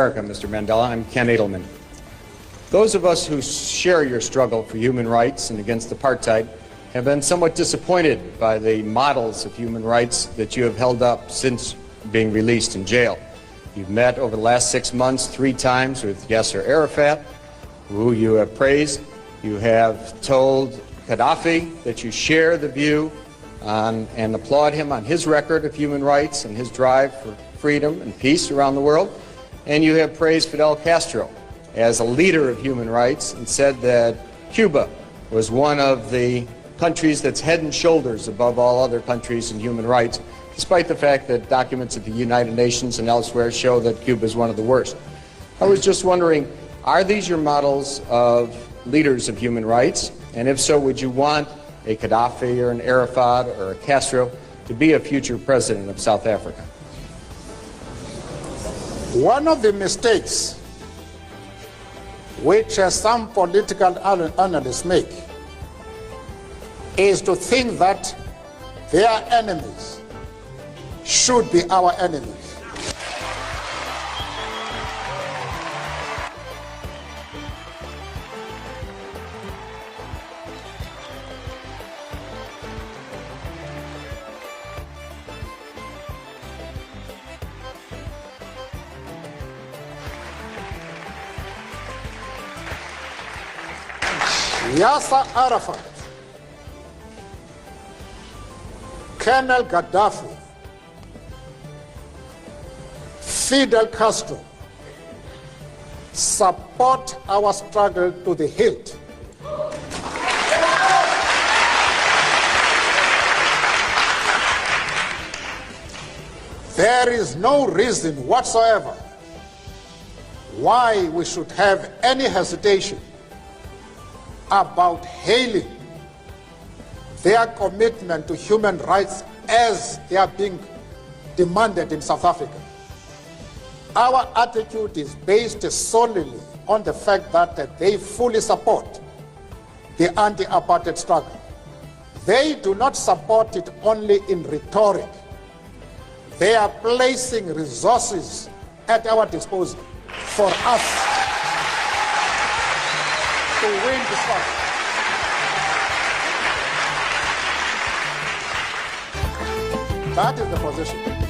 America, Mr. Mandela. I'm Ken Edelman. Those of us who share your struggle for human rights and against apartheid have been somewhat disappointed by the models of human rights that you have held up since being released in jail. You've met over the last 6 months 3 times with Yasser Arafat, who you have praised. You have told Gaddafi that you share the view and applaud him on his record of human rights and his drive for freedom and peace around the world. And you have praised Fidel Castro as a leader of human rights and said that Cuba was one of the countries that's head and shoulders above all other countries in human rights, despite the fact that documents at the United Nations and elsewhere show that Cuba is one of the worst. I was just wondering, are these your models of leaders of human rights? And if so, would you want a Gaddafi or an Arafat or a Castro to be a future president of South Africa? One of the mistakes which some political analysts make is to think that their enemies should be our enemies. Yasser Arafat, Colonel Gaddafi, Fidel Castro support our struggle to the hilt. There is no reason whatsoever why we should have any hesitation about hailing their commitment to human rights as they are being demanded in South Africa. Our attitude is based solely on the fact that they fully support the anti-apartheid struggle. They do not support it only in rhetoric. They are placing resources at our disposal for us to win this fight. That is the position.